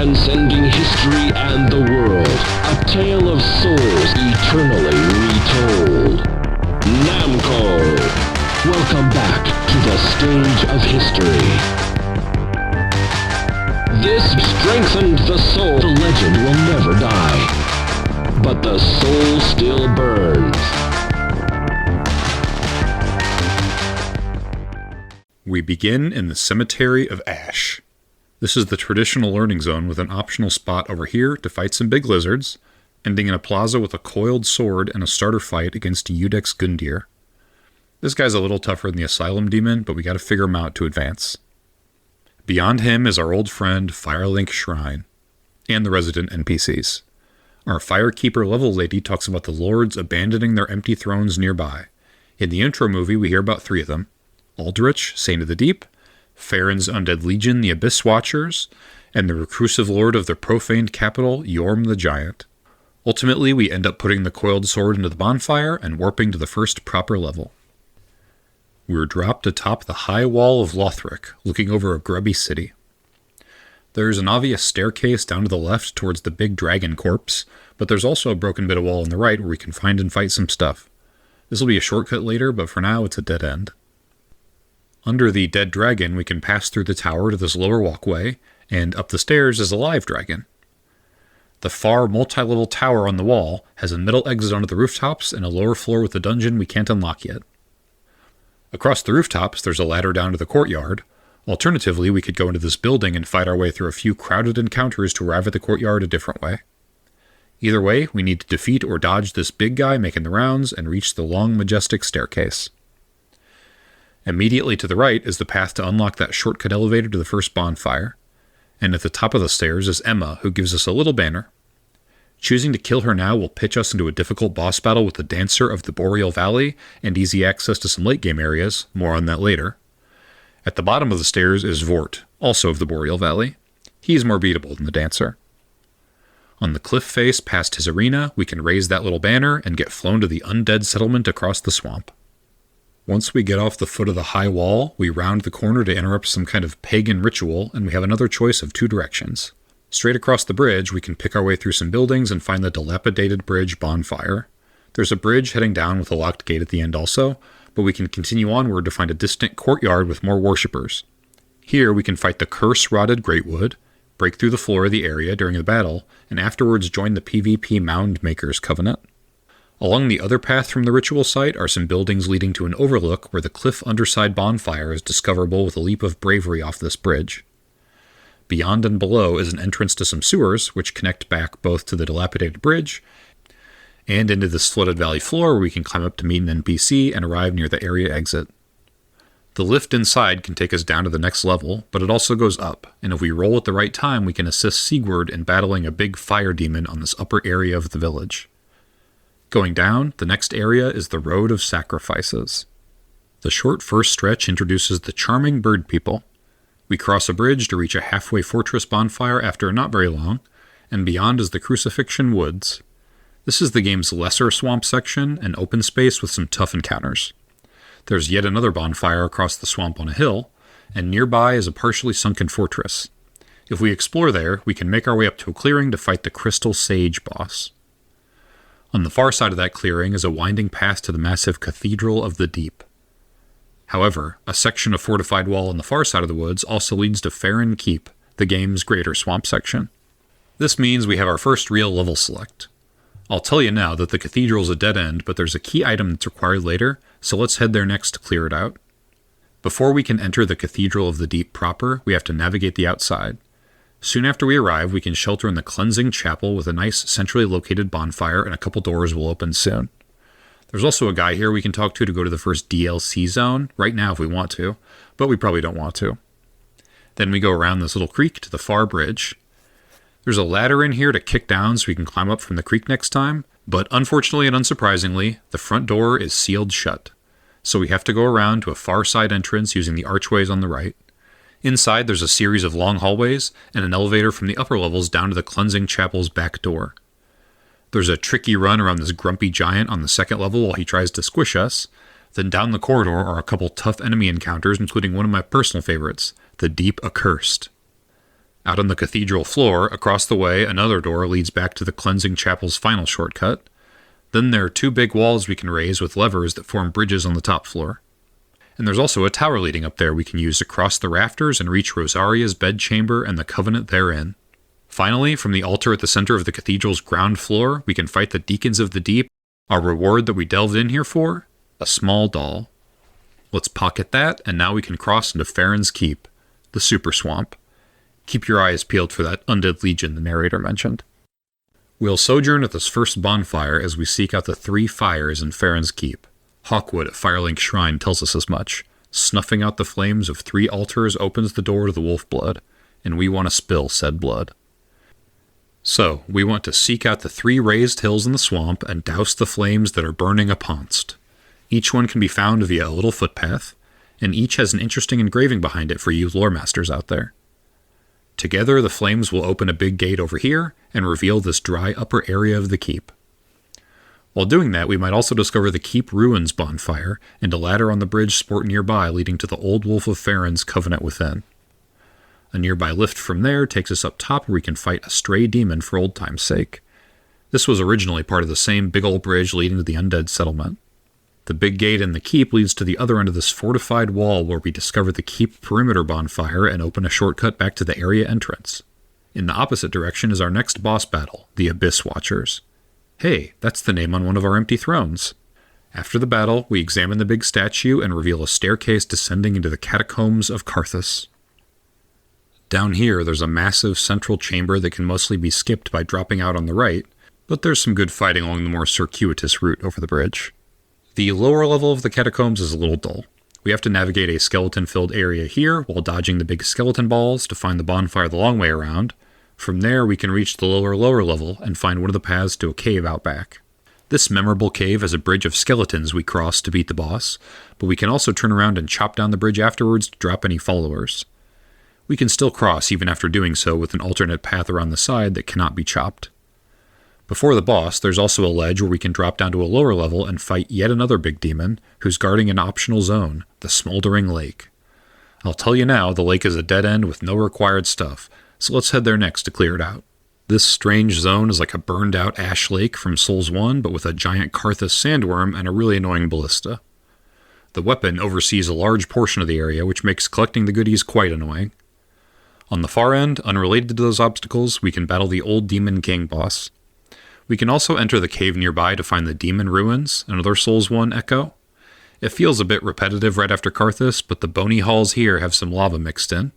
transcending history and the world. A tale of souls eternally retold. Namco! Welcome back to the stage of history. This strengthened the soul. The legend will never die. But the soul still burns. We begin in the Cemetery of Ash. This is the traditional learning zone with an optional spot over here to fight some big lizards, ending in a plaza with a coiled sword and a starter fight against Udex Gundyr. This guy's a little tougher than the Asylum Demon, but we gotta figure him out to advance. Beyond him is our old friend Firelink Shrine, and the resident NPCs. Our Firekeeper level lady talks about the lords abandoning their empty thrones nearby. In the intro movie, we hear about 3 of them: Aldrich, Saint of the Deep, Farron's Undead Legion, the Abyss Watchers, and the reclusive lord of the profaned capital, Yorm the Giant. Ultimately, we end up putting the coiled sword into the bonfire and warping to the first proper level. We're dropped atop the high wall of Lothric, looking over a grubby city. There's an obvious staircase down to the left towards the big dragon corpse, but there's also a broken bit of wall on the right where we can find and fight some stuff. This will be a shortcut later, but for now it's a dead end. Under the dead dragon, we can pass through the tower to this lower walkway, and up the stairs is a live dragon. The far multi-level tower on the wall has a middle exit onto the rooftops and a lower floor with a dungeon we can't unlock yet. Across the rooftops, there's a ladder down to the courtyard. Alternatively, we could go into this building and fight our way through a few crowded encounters to arrive at the courtyard a different way. Either way, we need to defeat or dodge this big guy making the rounds and reach the long, majestic staircase. Immediately to the right is the path to unlock that shortcut elevator to the first bonfire, and at the top of the stairs is Emma, who gives us a little banner. Choosing to kill her now will pitch us into a difficult boss battle with the Dancer of the Boreal Valley and easy access to some late game areas, more on that later. At the bottom of the stairs is Vort, also of the Boreal Valley. He's more beatable than the Dancer. On the cliff face past his arena, we can raise that little banner and get flown to the undead settlement across the swamp. Once we get off the foot of the high wall, we round the corner to interrupt some kind of pagan ritual, and we have another choice of 2 directions. Straight across the bridge, we can pick our way through some buildings and find the dilapidated bridge bonfire. There's a bridge heading down with a locked gate at the end also, but we can continue onward to find a distant courtyard with more worshippers. Here we can fight the curse-rotted Greatwood, break through the floor of the area during the battle, and afterwards join the PvP Mound Makers Covenant. Along the other path from the ritual site are some buildings leading to an overlook where the cliff underside bonfire is discoverable with a leap of bravery off this bridge. Beyond and below is an entrance to some sewers, which connect back both to the dilapidated bridge and into this flooded valley floor where we can climb up to meet an NPC and arrive near the area exit. The lift inside can take us down to the next level, but it also goes up, and if we roll at the right time, we can assist Sigurd in battling a big fire demon on this upper area of the village. Going down, the next area is the Road of Sacrifices. The short first stretch introduces the charming bird people. We cross a bridge to reach a halfway fortress bonfire after not very long, and beyond is the Crucifixion Woods. This is the game's lesser swamp section, an open space with some tough encounters. There's yet another bonfire across the swamp on a hill, and nearby is a partially sunken fortress. If we explore there, we can make our way up to a clearing to fight the Crystal Sage boss. On the far side of that clearing is a winding path to the massive Cathedral of the Deep. However, a section of fortified wall on the far side of the woods also leads to Farron Keep, the game's greater swamp section. This means we have our first real level select. I'll tell you now that the cathedral's a dead end, but there's a key item that's required later, so let's head there next to clear it out. Before we can enter the Cathedral of the Deep proper, we have to navigate the outside. Soon after we arrive, we can shelter in the cleansing chapel with a nice centrally located bonfire, and a couple doors will open soon. There's also a guy here we can talk to go to the first DLC zone, right now if we want to, but we probably don't want to. Then we go around this little creek to the far bridge. There's a ladder in here to kick down so we can climb up from the creek next time, but unfortunately and unsurprisingly, the front door is sealed shut. So we have to go around to a far side entrance using the archways on the right. Inside, there's a series of long hallways and an elevator from the upper levels down to the cleansing chapel's back door. There's a tricky run around this grumpy giant on the second level while he tries to squish us. Then down the corridor are a couple tough enemy encounters, including one of my personal favorites, the Deep Accursed. Out on the cathedral floor, across the way, another door leads back to the cleansing chapel's final shortcut. Then there are 2 big walls we can raise with levers that form bridges on the top floor. And there's also a tower leading up there we can use to cross the rafters and reach Rosaria's bedchamber and the Covenant therein. Finally, from the altar at the center of the cathedral's ground floor, we can fight the Deacons of the Deep, our reward that we delved in here for, a small doll. Let's pocket that, and now we can cross into Farron's Keep, the Super Swamp. Keep your eyes peeled for that undead legion the narrator mentioned. We'll sojourn at this first bonfire as we seek out the 3 fires in Farron's Keep. Hawkwood at Firelink Shrine tells us as much. Snuffing out the flames of 3 altars opens the door to the wolf blood, and we want to spill said blood. So, we want to seek out the 3 raised hills in the swamp and douse the flames that are burning uponst. Each one can be found via a little footpath, and each has an interesting engraving behind it for you lore masters out there. Together, the flames will open a big gate over here and reveal this dry upper area of the keep. While doing that, we might also discover the Keep Ruins bonfire and a ladder on the bridge sport nearby leading to the Old Wolf of Farron's Covenant within. A nearby lift from there takes us up top where we can fight a stray demon for old time's sake. This was originally part of the same big old bridge leading to the undead settlement. The big gate in the keep leads to the other end of this fortified wall where we discover the keep perimeter bonfire and open a shortcut back to the area entrance. In the opposite direction is our next boss battle, the Abyss Watchers. Hey, that's the name on one of our empty thrones. After the battle, we examine the big statue and reveal a staircase descending into the Catacombs of Carthus. Down here, there's a massive central chamber that can mostly be skipped by dropping out on the right, but there's some good fighting along the more circuitous route over the bridge. The lower level of the catacombs is a little dull. We have to navigate a skeleton-filled area here while dodging the big skeleton balls to find the bonfire the long way around. From there, we can reach the lower level and find one of the paths to a cave out back. This memorable cave has a bridge of skeletons we cross to beat the boss, but we can also turn around and chop down the bridge afterwards to drop any followers. We can still cross even after doing so with an alternate path around the side that cannot be chopped. Before the boss, there's also a ledge where we can drop down to a lower level and fight yet another big demon who's guarding an optional zone, the Smoldering Lake. I'll tell you now, the lake is a dead end with no required stuff, so let's head there next to clear it out. This strange zone is like a burned out ash lake from Souls 1, but with a giant Carthus sandworm and a really annoying ballista. The weapon oversees a large portion of the area, which makes collecting the goodies quite annoying. On the far end, unrelated to those obstacles, we can battle the old Demon King boss. We can also enter the cave nearby to find the Demon Ruins, another Souls 1 echo. It feels a bit repetitive right after Carthus, but the bony halls here have some lava mixed in.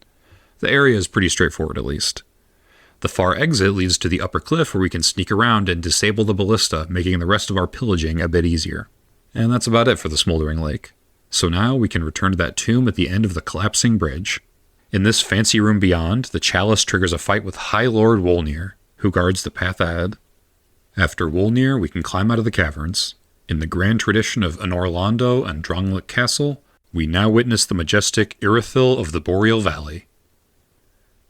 The area is pretty straightforward at least. The far exit leads to the upper cliff where we can sneak around and disable the ballista, making the rest of our pillaging a bit easier. And that's about it for the Smoldering Lake. So now we can return to that tomb at the end of the collapsing bridge. In this fancy room beyond, the Chalice triggers a fight with High Lord Wolnir, who guards the path ahead. After Wolnir, we can climb out of the caverns. In the grand tradition of Anor Londo and Dronglik Castle, we now witness the majestic Irithyll of the Boreal Valley.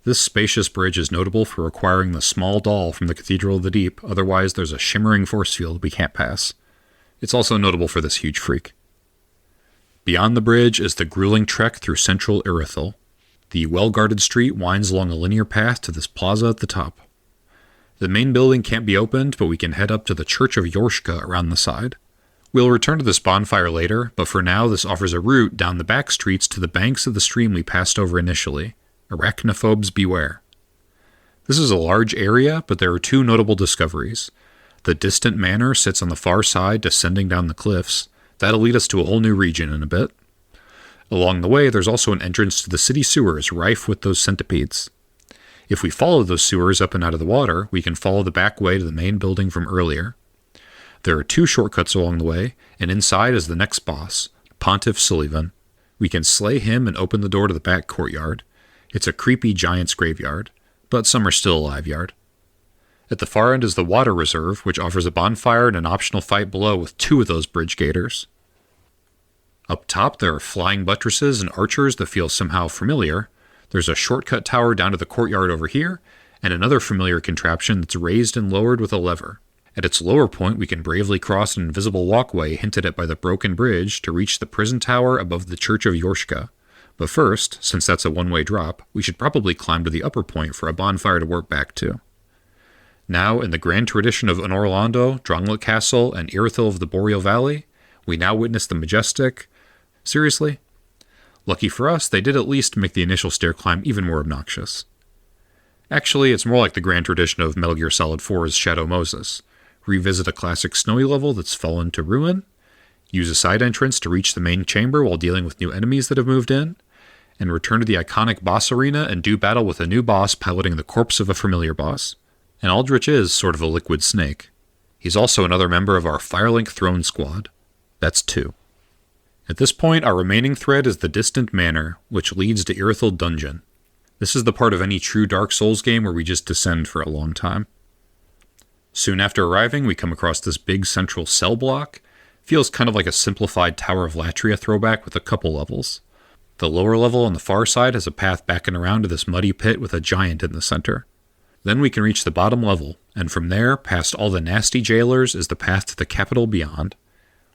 This spacious bridge is notable for requiring the small doll from the Cathedral of the Deep, otherwise there's a shimmering force field we can't pass. It's also notable for this huge freak. Beyond the bridge is the grueling trek through central Irithyll. The well-guarded street winds along a linear path to this plaza at the top. The main building can't be opened, but we can head up to the Church of Yorshka around the side. We'll return to this bonfire later, but for now this offers a route down the back streets to the banks of the stream we passed over initially. Arachnophobes beware. This is a large area, but there are 2 notable discoveries. The distant manor sits on the far side, descending down the cliffs. That'll lead us to a whole new region in a bit. Along the way, there's also an entrance to the city sewers rife with those centipedes. If we follow those sewers up and out of the water, we can follow the back way to the main building from earlier. There are 2 shortcuts along the way, and inside is the next boss, Pontiff Sullivan. We can slay him and open the door to the back courtyard. It's a creepy giant's graveyard, but some are still alive yard. At the far end is the Water Reserve, which offers a bonfire and an optional fight below with 2 of those bridge gators. Up top, there are flying buttresses and archers that feel somehow familiar. There's a shortcut tower down to the courtyard over here, and another familiar contraption that's raised and lowered with a lever. At its lower point, we can bravely cross an invisible walkway hinted at by the broken bridge to reach the prison tower above the Church of Yorshka. But first, since that's a one-way drop, we should probably climb to the upper point for a bonfire to warp back to. Now, in the grand tradition of Anor Londo, Drangleic Castle, and Irithyll of the Boreal Valley, we now witness the majestic... Seriously? Lucky for us, they did at least make the initial stair climb even more obnoxious. Actually, it's more like the grand tradition of Metal Gear Solid 4's Shadow Moses. Revisit a classic snowy level that's fallen to ruin, use a side entrance to reach the main chamber while dealing with new enemies that have moved in, and return to the iconic boss arena and do battle with a new boss piloting the corpse of a familiar boss. And Aldrich is sort of a liquid snake. He's also another member of our Firelink Throne Squad. That's 2. At this point, our remaining thread is the Distant Manor, which leads to Irithyll Dungeon. This is the part of any true Dark Souls game where we just descend for a long time. Soon after arriving, we come across this big central cell block. Feels kind of like a simplified Tower of Latria throwback with a couple levels. The lower level on the far side has a path back and around to this muddy pit with a giant in the center. Then we can reach the bottom level, and from there, past all the nasty jailers, is the path to the capital beyond.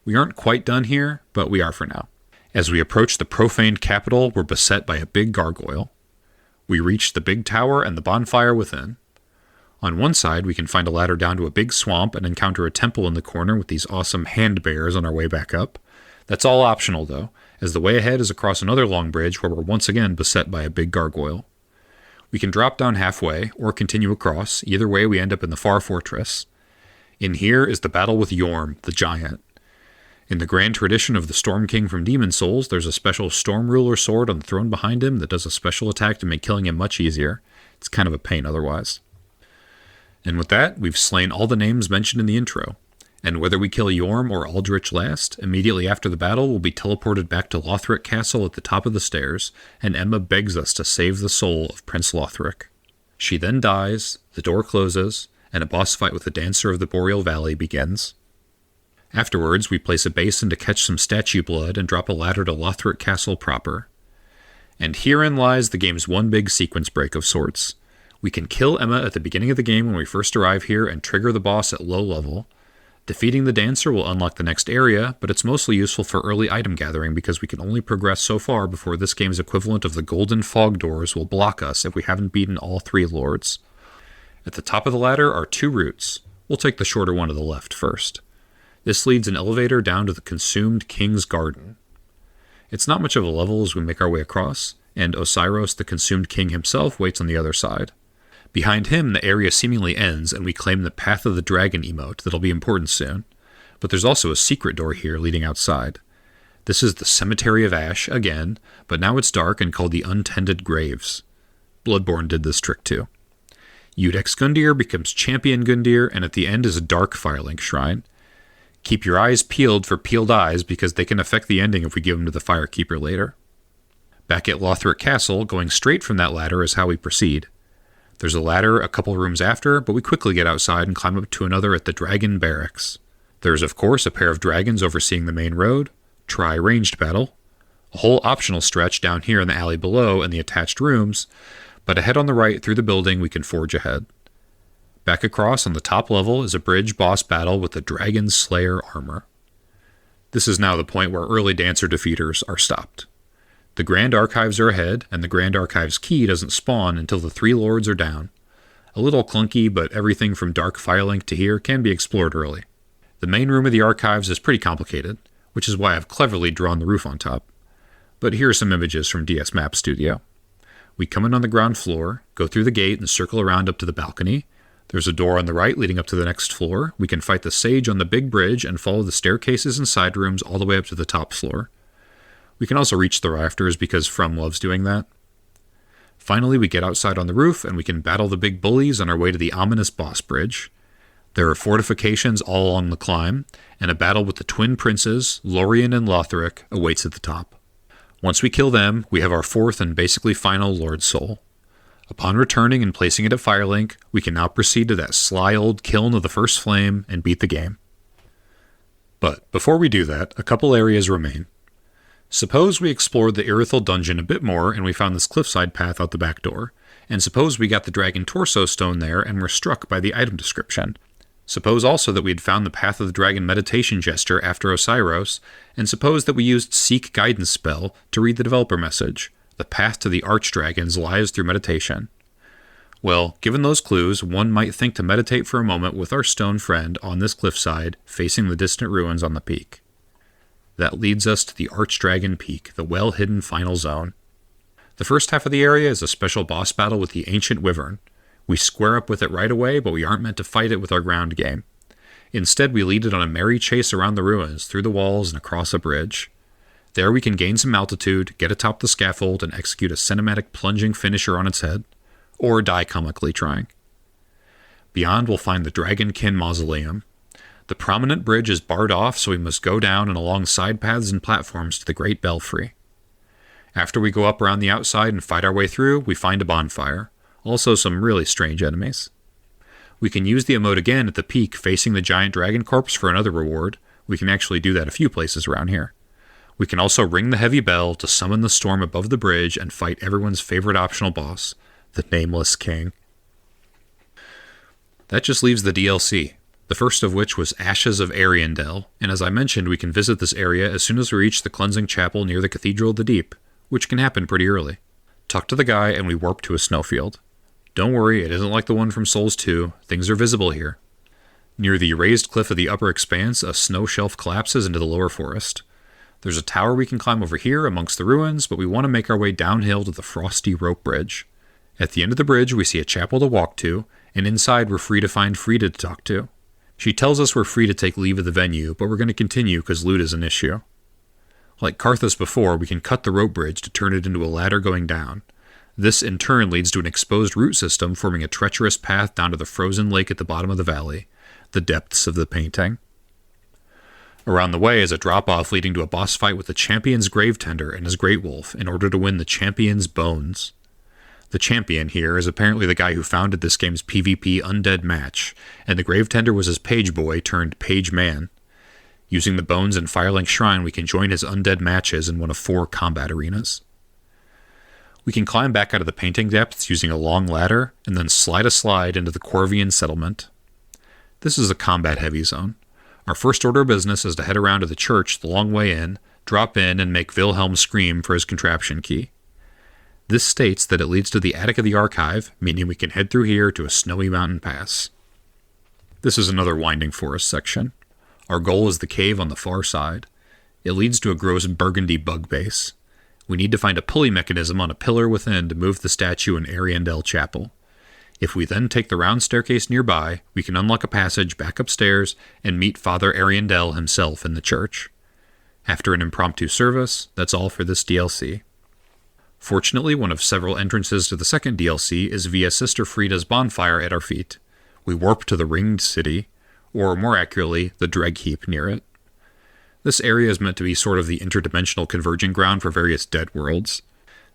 We aren't quite done here, but we are for now. As we approach the profaned capital, we're beset by a big gargoyle. We reach the big tower and the bonfire within. On one side, we can find a ladder down to a big swamp and encounter a temple in the corner with these awesome hand bears on our way back up. That's all optional, though, as the way ahead is across another long bridge where we're once again beset by a big gargoyle. We can drop down halfway, or continue across. Either way, we end up in the far fortress. In here is the battle with Yorm, the giant. In the grand tradition of the Storm King from Demon Souls, there's a special Storm Ruler sword on the throne behind him that does a special attack to make killing him much easier. It's kind of a pain otherwise. And with that, we've slain all the names mentioned in the intro. And whether we kill Yorm or Aldrich last, immediately after the battle we'll be teleported back to Lothric Castle at the top of the stairs, and Emma begs us to save the soul of Prince Lothric. She then dies, the door closes, and a boss fight with the Dancer of the Boreal Valley begins. Afterwards, we place a basin to catch some statue blood and drop a ladder to Lothric Castle proper. And herein lies the game's one big sequence break of sorts. We can kill Emma at the beginning of the game when we first arrive here and trigger the boss at low level. Defeating the Dancer will unlock the next area, but it's mostly useful for early item gathering because we can only progress so far before this game's equivalent of the Golden Fog Doors will block us if we haven't beaten all 3 lords. At the top of the ladder are 2 routes. We'll take the shorter one to the left first. This leads an elevator down to the Consumed King's Garden. It's not much of a level as we make our way across, and Osiros, the Consumed King himself, waits on the other side. Behind him, the area seemingly ends, and we claim the Path of the Dragon emote that'll be important soon. But there's also a secret door here leading outside. This is the Cemetery of Ash, again, but now it's dark and called the Untended Graves. Bloodborne did this trick too. Udex Gundyr becomes Champion Gundyr, and at the end is a Dark Firelink Shrine. Keep your eyes peeled for peeled eyes, because they can affect the ending if we give them to the Firekeeper later. Back at Lothric Castle, going straight from that ladder is how we proceed. There's a ladder a couple rooms after, but we quickly get outside and climb up to another at the Dragon Barracks. There's of course a pair of dragons overseeing the main road, try ranged battle, a whole optional stretch down here in the alley below and the attached rooms, but ahead on the right through the building we can forge ahead. Back across on the top level is a bridge boss battle with the Dragon Slayer armor. This is now the point where early Dancer defeaters are stopped. The Grand Archives are ahead, and the Grand Archives key doesn't spawn until the 3 lords are down. A little clunky, but everything from Dark Firelink to here can be explored early. The main room of the Archives is pretty complicated, which is why I've cleverly drawn the roof on top. But here are some images from DS Map Studio. We come in on the ground floor, go through the gate and circle around up to the balcony. There's a door on the right leading up to the next floor. We can fight the sage on the big bridge and follow the staircases and side rooms all the way up to the top floor. We can also reach the rafters because From loves doing that. Finally, we get outside on the roof and we can battle the big bullies on our way to the ominous boss bridge. There are fortifications all along the climb, and a battle with the twin princes, Lorien and Lothric, awaits at the top. Once we kill them, we have our 4th and basically final Lord Soul. Upon returning and placing it at Firelink, we can now proceed to that sly old kiln of the First Flame and beat the game. But before we do that, a couple areas remain. Suppose we explored the Irithyll dungeon a bit more and we found this cliffside path out the back door, and suppose we got the Dragon Torso Stone there and were struck by the item description. Suppose also that we had found the Path of the Dragon meditation gesture after Osiros, and suppose that we used Seek Guidance spell to read the developer message. The path to the Archdragons lies through meditation. Well, given those clues, one might think to meditate for a moment with our stone friend on this cliffside, facing the distant ruins on the peak. That leads us to the Archdragon Peak, the well-hidden final zone. The first half of the area is a special boss battle with the Ancient Wyvern. We square up with it right away, but we aren't meant to fight it with our ground game. Instead, we lead it on a merry chase around the ruins, through the walls and across a bridge. There we can gain some altitude, get atop the scaffold, and execute a cinematic plunging finisher on its head, or die comically trying. Beyond, we'll find the Dragonkin Mausoleum. The prominent bridge is barred off, so we must go down and along side paths and platforms to the Great Belfry. After we go up around the outside and fight our way through, we find a bonfire. Also some really strange enemies. We can use the emote again at the peak facing the giant dragon corpse for another reward. We can actually do that a few places around here. We can also ring the heavy bell to summon the storm above the bridge and fight everyone's favorite optional boss, the Nameless King. That just leaves the DLC, the first of which was Ashes of Ariandel, and as I mentioned, we can visit this area as soon as we reach the cleansing chapel near the Cathedral of the Deep, which can happen pretty early. Talk to the guy and we warp to a snowfield. Don't worry, it isn't like the one from Souls 2. Things are visible here. Near the raised cliff of the upper expanse, a snow shelf collapses into the lower forest. There's a tower we can climb over here amongst the ruins, but we want to make our way downhill to the frosty rope bridge. At the end of the bridge, we see a chapel to walk to, and inside we're free to find Frida to talk to. She tells us we're free to take leave of the venue, but we're going to continue because loot is an issue. Like Carthus before, we can cut the rope bridge to turn it into a ladder going down. This in turn leads to an exposed root system forming a treacherous path down to the frozen lake at the bottom of the valley, the depths of the painting. Around the way is a drop-off leading to a boss fight with the champion's Gravetender and his Great Wolf in order to win the champion's bones. The champion here is apparently the guy who founded this game's PvP undead match, and the Gravetender was his page boy turned page man. Using the bones and Firelink Shrine, we can join his undead matches in one of 4 combat arenas. We can climb back out of the painting depths using a long ladder, and then slide a slide into the Corvian settlement. This is a combat-heavy zone. Our first order of business is to head around to the church the long way in, drop in, and make Wilhelm scream for his contraption key. This states that it leads to the attic of the archive, meaning we can head through here to a snowy mountain pass. This is another winding forest section. Our goal is the cave on the far side. It leads to a gross burgundy bug base. We need to find a pulley mechanism on a pillar within to move the statue in Ariandel Chapel. If we then take the round staircase nearby, we can unlock a passage back upstairs and meet Father Ariandel himself in the church. After an impromptu service, that's all for this DLC. Fortunately, one of several entrances to the second DLC is via Sister Frida's bonfire at our feet. We warp to the Ringed City, or more accurately, the Dreg Heap near it. This area is meant to be sort of the interdimensional converging ground for various dead worlds.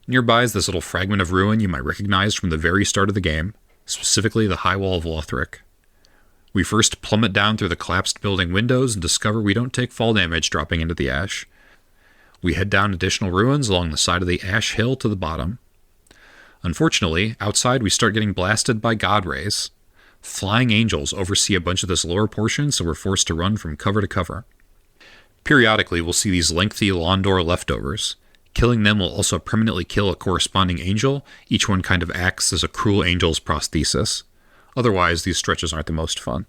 Nearby is this little fragment of ruin you might recognize from the very start of the game, specifically the High Wall of Lothric. We first plummet down through the collapsed building windows and discover we don't take fall damage dropping into the ash. We head down additional ruins along the side of the ash hill to the bottom. Unfortunately, outside we start getting blasted by god rays. Flying angels oversee a bunch of this lower portion, so we're forced to run from cover to cover. Periodically, we'll see these lengthy Londo leftovers. Killing them will also permanently kill a corresponding angel. Each one kind of acts as a cruel angel's prosthesis. Otherwise, these stretches aren't the most fun.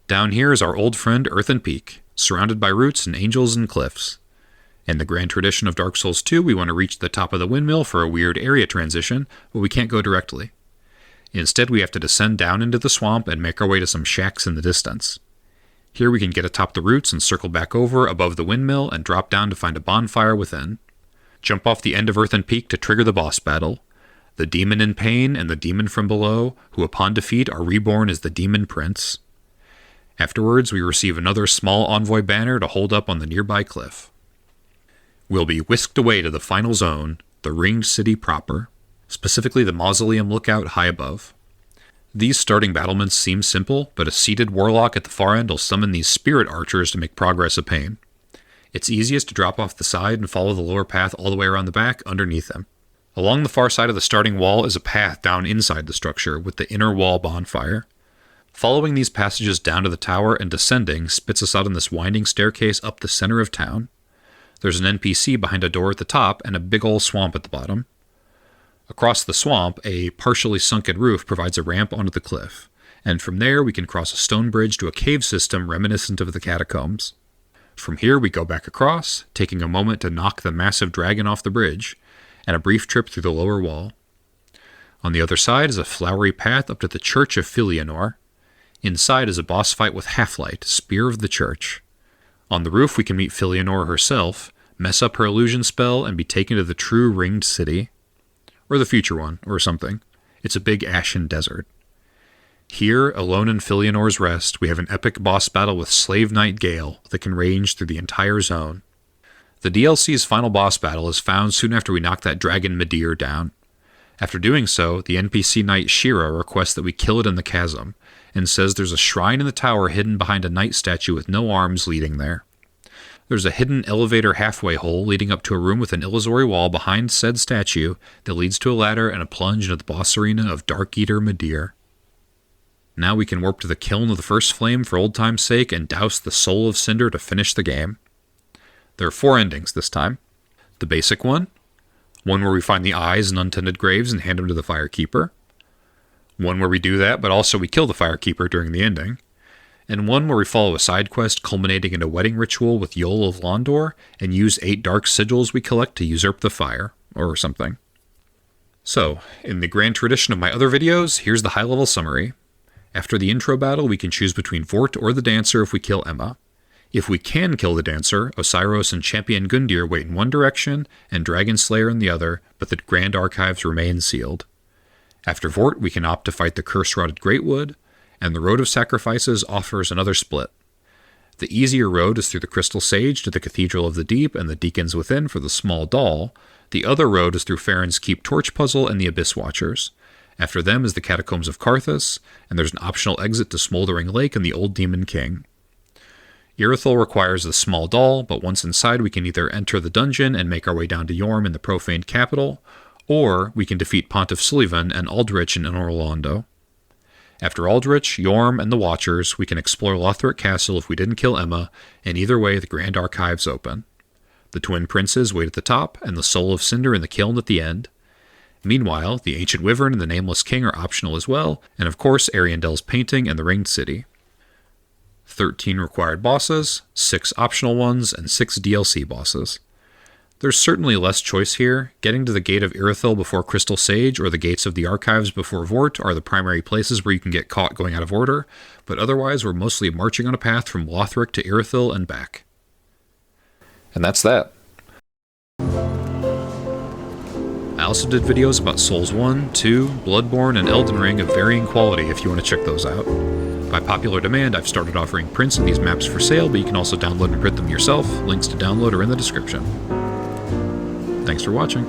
Down here is our old friend Earthen Peak, surrounded by roots and angels and cliffs. In the grand tradition of Dark Souls 2, we want to reach the top of the windmill for a weird area transition, but we can't go directly. Instead, we have to descend down into the swamp and make our way to some shacks in the distance. Here we can get atop the roots and circle back over above the windmill and drop down to find a bonfire within. Jump off the end of Earthen Peak to trigger the boss battle. The demon in pain and the demon from below, who upon defeat are reborn as the Demon Prince. Afterwards, we receive another small envoy banner to hold up on the nearby cliff. We'll be whisked away to the final zone, the Ringed City proper, specifically the Mausoleum lookout high above. These starting battlements seem simple, but a seated warlock at the far end will summon these spirit archers to make progress a pain. It's easiest to drop off the side and follow the lower path all the way around the back underneath them. Along the far side of the starting wall is a path down inside the structure with the inner wall bonfire. Following these passages down to the tower and descending spits us out on this winding staircase up the center of town. There's an NPC behind a door at the top and a big ol' swamp at the bottom. Across the swamp, a partially sunken roof provides a ramp onto the cliff, and from there we can cross a stone bridge to a cave system reminiscent of the catacombs. From here we go back across, taking a moment to knock the massive dragon off the bridge, and a brief trip through the lower wall. On the other side is a flowery path up to the Church of Anor. Inside is a boss fight with Half-Light, Spear of the Church. On the roof we can meet Anor herself, mess up her illusion spell, and be taken to the true Ringed City. Or the future one, or something. It's a big ashen desert. Here, alone in Anor's Rest, we have an epic boss battle with Slave Knight Gale that can range through the entire zone. The DLC's final boss battle is found soon after we knock that dragon Midir down. After doing so, the NPC knight Shira requests that we kill it in the chasm, and says there's a shrine in the tower hidden behind a knight statue with no arms leading there. There's a hidden elevator halfway hole leading up to a room with an illusory wall behind said statue that leads to a ladder and a plunge into the boss arena of Dark Eater Midir. Now we can warp to the Kiln of the First Flame for old time's sake and douse the Soul of Cinder to finish the game. There are 4 endings this time. The basic one where we find the eyes and untended graves and hand them to the Firekeeper. One where we do that, but also we kill the Firekeeper during the ending. And one where we follow a side quest culminating in a wedding ritual with Yol of Londor and use 8 dark sigils we collect to usurp the fire, or something. So, in the grand tradition of my other videos, here's the high-level summary. After the intro battle, we can choose between Vort or the Dancer if we kill Emma. If we can kill the Dancer, Osiros and Champion Gundyr wait in one direction, and Dragon Slayer in the other, but the Grand Archives remain sealed. After Vort, we can opt to fight the Curse-Rotted Greatwood, and the Road of Sacrifices offers another split. The easier road is through the Crystal Sage to the Cathedral of the Deep and the Deacons Within for the Small Doll. The other road is through Farron's Keep Torch Puzzle and the Abyss Watchers. After them is the Catacombs of Carthus, and there's an optional exit to Smoldering Lake and the Old Demon King. Irithyll requires the Small Doll, but once inside we can either enter the dungeon and make our way down to Yorm in the profaned capital, or we can defeat Pontiff Sullivan and Aldrich in Anor Londo. After Aldrich, Yorm, and the Watchers, we can explore Lothric Castle if we didn't kill Emma, and either way the Grand Archives open. The Twin Princes wait at the top, and the Soul of Cinder in the Kiln at the end. Meanwhile, the Ancient Wyvern and the Nameless King are optional as well, and of course Ariandel's painting and the Ringed City. 13 required bosses, 6 optional ones, and 6 DLC bosses. There's certainly less choice here. Getting to the Gate of Irithyll before Crystal Sage or the Gates of the Archives before Vort are the primary places where you can get caught going out of order, but otherwise we're mostly marching on a path from Lothric to Irithyll and back. And that's that. I also did videos about Souls 1, 2, Bloodborne, and Elden Ring of varying quality if you want to check those out. By popular demand, I've started offering prints of these maps for sale, but you can also download and print them yourself. Links to download are in the description. Thanks for watching.